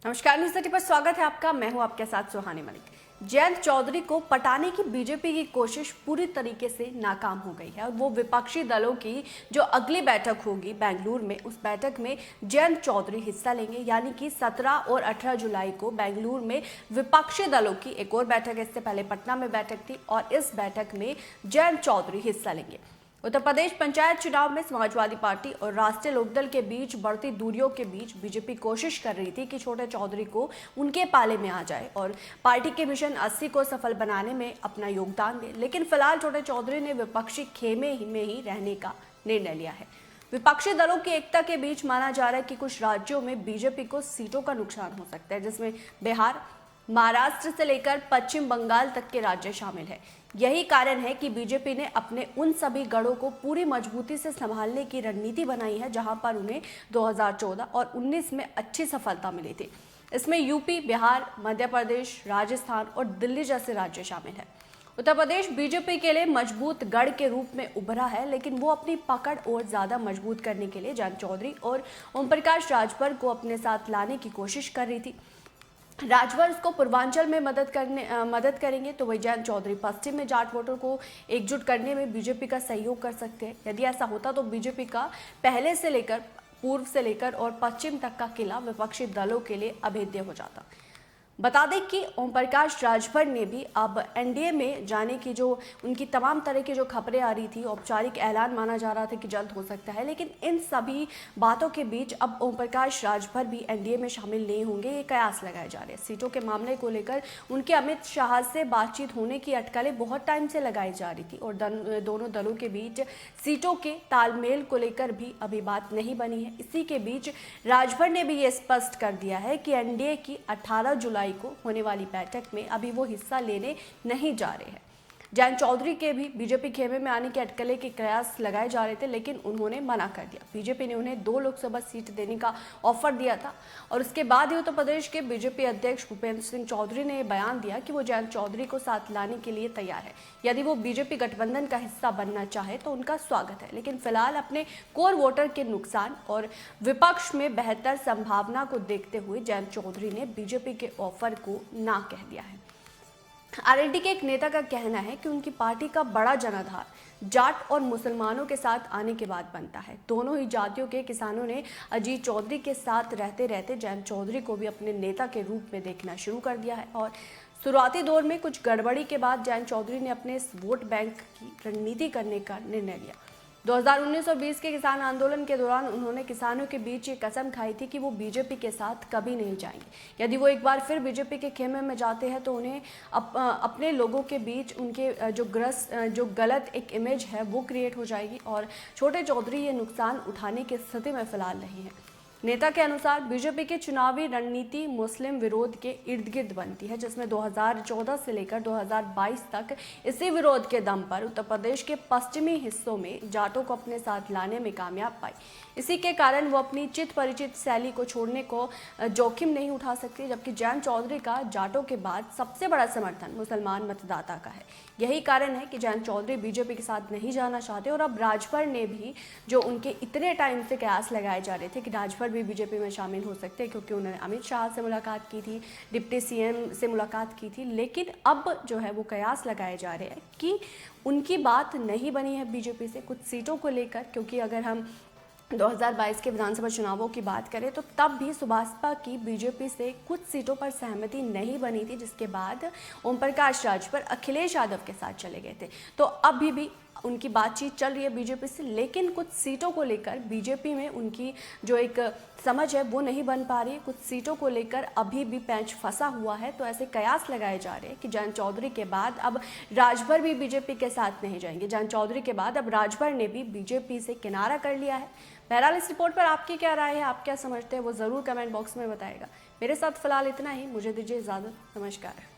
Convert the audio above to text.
नमस्कार, न्यूज़ 30 पर स्वागत है आपका। मैं हूं आपके साथ सुहानी मलिक। जयंत चौधरी को पटाने की बीजेपी की कोशिश पूरी तरीके से नाकाम हो गई है और वो विपक्षी दलों की जो अगली बैठक होगी बेंगलुरु में, उस बैठक में जयंत चौधरी हिस्सा लेंगे। यानी कि 17 और 18 जुलाई को बेंगलुरु में विपक्षी दलों की एक और बैठक है। इससे पहले पटना में बैठक थी और इस बैठक में जयंत चौधरी हिस्सा लेंगे। उत्तर प्रदेश पंचायत चुनाव में समाजवादी पार्टी और राष्ट्रीय लोकदल के बीच बढ़ती दूरियों के बीच बीजेपी कोशिश कर रही थी कि छोटे चौधरी को उनके पाले में आ जाए और पार्टी के मिशन 80 को सफल बनाने में अपना योगदान दे। लेकिन फिलहाल छोटे चौधरी ने विपक्षी खेमे में ही रहने का निर्णय लिया है। विपक्षी दलों की एकता के बीच माना जा रहा है कि कुछ राज्यों में बीजेपी को सीटों का नुकसान हो सकता है, जिसमें बिहार, महाराष्ट्र से लेकर पश्चिम बंगाल तक के राज्य शामिल है। यही कारण है कि बीजेपी ने अपने उन सभी गढ़ों को पूरी मजबूती से संभालने की रणनीति बनाई है जहां पर उन्हें 2014 और 19 में अच्छी सफलता मिली थी। इसमें यूपी, बिहार, मध्य प्रदेश, राजस्थान और दिल्ली जैसे राज्य शामिल है। उत्तर प्रदेश बीजेपी के लिए मजबूत गढ़ के रूप में उभरा है, लेकिन वो अपनी पकड़ और ज्यादा मजबूत करने के लिए जयंत चौधरी और ओम प्रकाश राजभर को अपने साथ लाने की कोशिश कर रही थी। राजभर उसको पूर्वांचल में मदद करेंगे तो वही जयंत चौधरी पश्चिम में जाट वोटर को एकजुट करने में बीजेपी का सहयोग कर सकते हैं। यदि ऐसा होता तो बीजेपी का पहले से लेकर, पूर्व से लेकर और पश्चिम तक का किला विपक्षी दलों के लिए अभेद्य हो जाता। बता दें कि ओम प्रकाश राजभर ने भी अब एनडीए में जाने की जो उनकी तमाम तरह की जो खबरें आ रही थी, औपचारिक ऐलान माना जा रहा था कि जल्द हो सकता है, लेकिन इन सभी बातों के बीच अब ओम प्रकाश राजभर भी एनडीए में शामिल नहीं होंगे, ये कयास लगाए जा रहे हैं। सीटों के मामले को लेकर उनके अमित शाह से बातचीत होने की अटकलें बहुत टाइम से लगाई जा रही थी और दोनों दलों के बीच सीटों के तालमेल को लेकर भी अभी बात नहीं बनी है। इसी के बीच राजभर ने भी ये स्पष्ट कर दिया है कि एनडीए की 18 जुलाई को होने वाली बैठक में अभी वो हिस्सा लेने नहीं जा रहे हैं। जयंत चौधरी के भी बीजेपी खेमे में आने के अटकले के प्रयास लगाए जा रहे थे, लेकिन उन्होंने मना कर दिया। बीजेपी ने उन्हें 2 लोकसभा सीट देने का ऑफर दिया था और उसके बाद ही उत्तर प्रदेश के बीजेपी अध्यक्ष भूपेंद्र सिंह चौधरी ने बयान दिया कि वो जयंत चौधरी को साथ लाने के लिए तैयार है। यदि वो बीजेपी गठबंधन का हिस्सा बनना चाहे तो उनका स्वागत है, लेकिन फिलहाल अपने कोर वोटर के नुकसान और विपक्ष में बेहतर संभावना को देखते हुए जयंत चौधरी ने बीजेपी के ऑफर को ना कह दिया है। आरएलडी के एक नेता का कहना है कि उनकी पार्टी का बड़ा जनाधार जाट और मुसलमानों के साथ आने के बाद बनता है। दोनों ही जातियों के किसानों ने अजीत चौधरी के साथ रहते रहते जयंत चौधरी को भी अपने नेता के रूप में देखना शुरू कर दिया है और शुरुआती दौर में कुछ गड़बड़ी के बाद जयंत चौधरी ने अपने इस वोट बैंक की रणनीति करने का निर्णय लिया। 2019 और 20 के किसान आंदोलन के दौरान उन्होंने किसानों के बीच ये कसम खाई थी कि वो बीजेपी के साथ कभी नहीं जाएंगे। यदि वो एक बार फिर बीजेपी के खेमे में जाते हैं तो उन्हें अपने लोगों के बीच उनके जो गलत एक इमेज है वो क्रिएट हो जाएगी और छोटे चौधरी ये नुकसान उठाने की स्थिति में फिलहाल नहीं है। नेता के अनुसार बीजेपी की चुनावी रणनीति मुस्लिम विरोध के इर्द गिर्द बनती है, जिसमें 2014 से लेकर 2022 तक इसी विरोध के दम पर उत्तर प्रदेश के पश्चिमी हिस्सों में जाटों को अपने साथ लाने में कामयाब पाई। इसी के कारण वो अपनी चित परिचित शैली को छोड़ने को जोखिम नहीं उठा सकती, जबकि जयंत चौधरी का जाटों के बाद सबसे बड़ा समर्थन मुसलमान मतदाता का है। यही कारण है कि जयंत चौधरी बीजेपी के साथ नहीं जाना चाहते और अब राजभर ने भी, जो उनके इतने टाइम से कयास लगाए जा रहे थे कि राजभर भी बीजेपी में शामिल हो सकते हैं, क्योंकि उन्होंने अमित शाह से मुलाकात की थी, डिप्टी सीएम से मुलाकात की थी, लेकिन अब जो है वो कयास लगाए जा रहे हैं कि उनकी बात नहीं बनी है बीजेपी से कुछ सीटों को लेकर। क्योंकि अगर हम 2022 के विधानसभा चुनावों की बात करें तो तब भी सुभाषपा की बीजेपी से कुछ सीटों पर सहमति नहीं बनी थी, जिसके बाद ओम प्रकाश राजभर अखिलेश यादव के साथ चले गए थे। तो अभी भी उनकी बातचीत चल रही है बीजेपी से, लेकिन कुछ सीटों को लेकर बीजेपी में उनकी जो एक समझ है वो नहीं बन पा रही है। कुछ सीटों को लेकर अभी भी पैंच फंसा हुआ है। तो ऐसे कयास लगाए जा रहे हैं कि जयंत चौधरी के बाद अब राजभर भी बीजेपी के साथ नहीं जाएंगे। जयंत चौधरी के बाद अब राजभर ने भी बीजेपी से किनारा कर लिया है। बहरहाल इस रिपोर्ट पर आपकी क्या राय है, आप क्या समझते हैं, वो ज़रूर कमेंट बॉक्स में बताएगा। मेरे साथ फिलहाल इतना ही, मुझे दीजिए इजाज़त। नमस्कार।